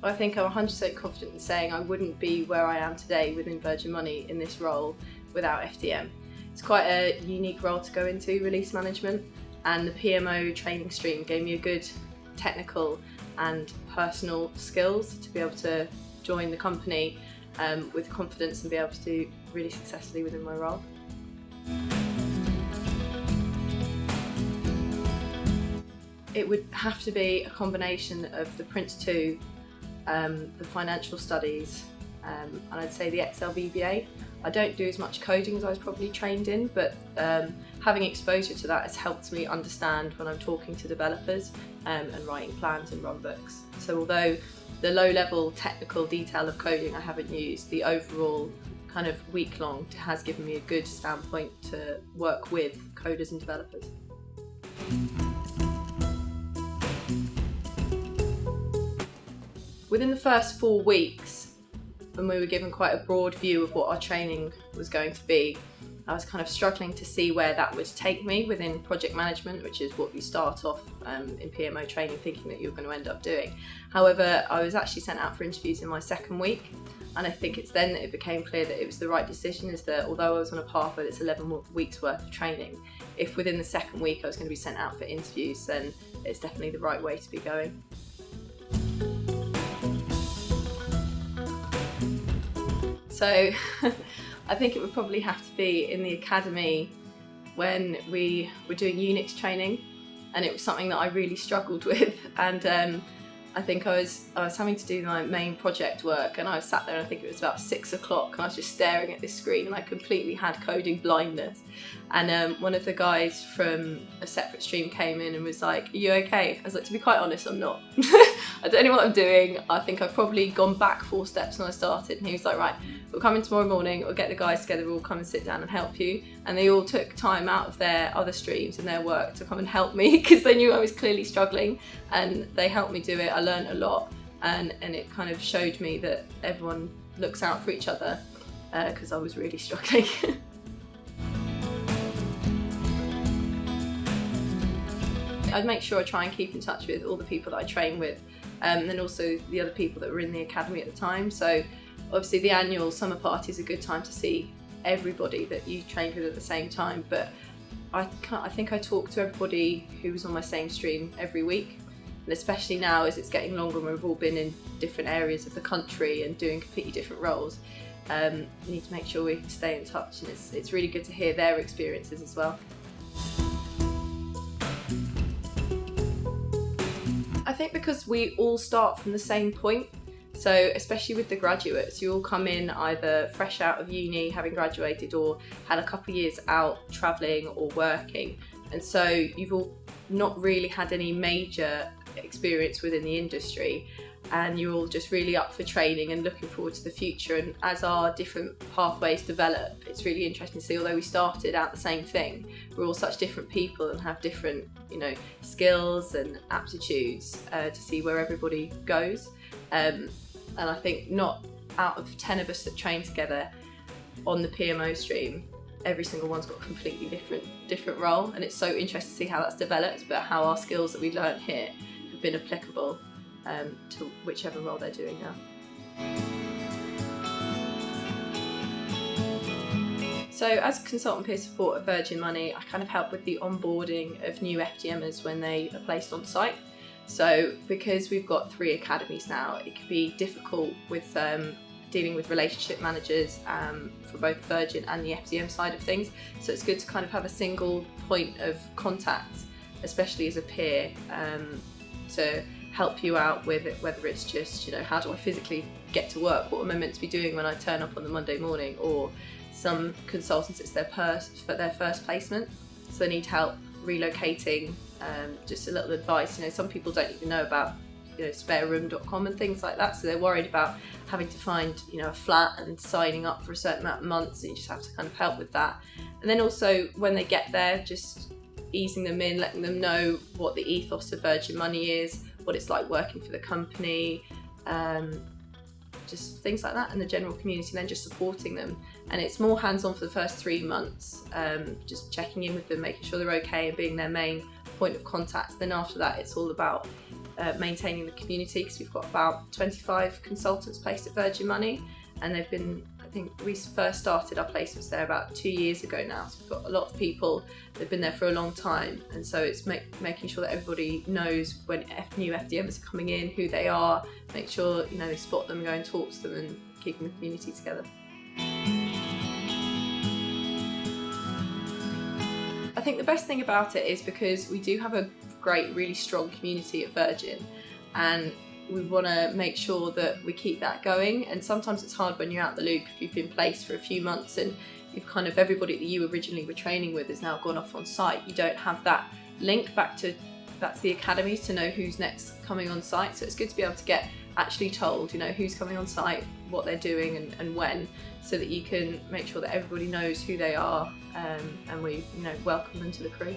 I think I'm 100% confident in saying I wouldn't be where I am today within Virgin Money in this role without FDM. It's quite a unique role to go into, release management, and the PMO training stream gave me a good technical and personal skills to be able to join the company with confidence and be able to do really successfully within my role. It would have to be a combination of the Prince 2, the financial studies, and I'd say the Excel VBA. I don't do as much coding as I was probably trained in, but having exposure to that has helped me understand when I'm talking to developers and writing plans and run books. So although the low-level technical detail of coding I haven't used, the overall kind of week-long has given me a good standpoint to work with coders and developers. Within the first 4 weeks, when we were given quite a broad view of what our training was going to be, I was kind of struggling to see where that would take me within project management, which is what you start off in PMO training thinking that you're going to end up doing. However, I was actually sent out for interviews in my second week, and I think it's then that it became clear that it was the right decision, is that although I was on a path where it's 11 weeks worth of training, if within the second week I was going to be sent out for interviews, then it's definitely the right way to be going. So I think it would probably have to be in the academy when we were doing Unix training, and it was something that I really struggled with, and I think I was having to do my main project work, and I was sat there and I think it was about 6 o'clock and I was just staring at this screen and I completely had coding blindness, and one of the guys from a separate stream came in and was like, "Are you okay?" I was like, "To be quite honest, I'm not." I don't know what I'm doing. I think I've probably gone back 4 steps when I started, and he was like, "Right, we'll come in tomorrow morning, we'll get the guys together, we'll come and sit down and help you." And they all took time out of their other streams and their work to come and help me because they knew I was clearly struggling, and they helped me do it. I learned a lot, and it kind of showed me that everyone looks out for each other because I was really struggling. I'd make sure I try and keep in touch with all the people that I train with, and then also the other people that were in the academy at the time. So obviously the annual summer party is a good time to see everybody that you trained with at the same time, but I think I talk to everybody who was on my same stream every week, and especially now as it's getting longer and we've all been in different areas of the country and doing completely different roles. We need to make sure we stay in touch, and it's really good to hear their experiences as well. I think because we all start from the same point, so especially with the graduates, you all come in either fresh out of uni, having graduated, or had a couple of years out travelling or working, and so you've all not really had any major experience within the industry, and you're all just really up for training and looking forward to the future. And as our different pathways develop, it's really interesting to see, although we started out the same thing, we're all such different people and have different, skills and aptitudes to see where everybody goes. And I think not out of 10 of us that train together on the PMO stream, every single one's got a completely different role, and it's so interesting to see how that's developed, but how our skills that we learned here have been applicable to whichever role they're doing now. So as consultant peer support at Virgin Money, I kind of help with the onboarding of new FDMers when they are placed on site. So because we've got 3 academies now, it can be difficult with dealing with relationship managers for both Virgin and the FDM side of things. So it's good to kind of have a single point of contact, especially as a peer, to help you out with it, whether it's just, how do I physically get to work? What am I meant to be doing when I turn up on the Monday morning? Or some consultants, it's their first placement, so they need help relocating, just a little advice. Some people don't even know about spareroom.com and things like that, so they're worried about having to find a flat and signing up for a certain amount of months, and you just have to kind of help with that. And then also when they get there, just easing them in, letting them know what the ethos of Virgin Money is, what it's like working for the company, just things like that, and the general community, and then just supporting them. And it's more hands-on for the first 3 months, just checking in with them, making sure they're okay and being their main point of contact. Then after that, it's all about maintaining the community, because we've got about 25 consultants placed at Virgin Money, and they've been, I think we first started our placements there about 2 years ago now, so we've got a lot of people that have been there for a long time, and so it's making sure that everybody knows when new FDMs are coming in, who they are, make sure they spot them, go and talk to them, and keeping the community together. I think the best thing about it is because we do have a great, really strong community at Virgin, and we want to make sure that we keep that going. And sometimes it's hard when you're out the loop, if you've been placed for a few months and you've kind of, everybody that you originally were training with has now gone off on site. You don't have that link back to the academies to know who's next coming on site. So it's good to be able to get actually told, who's coming on site, what they're doing and when, so that you can make sure that everybody knows who they are, and we welcome them to the crew.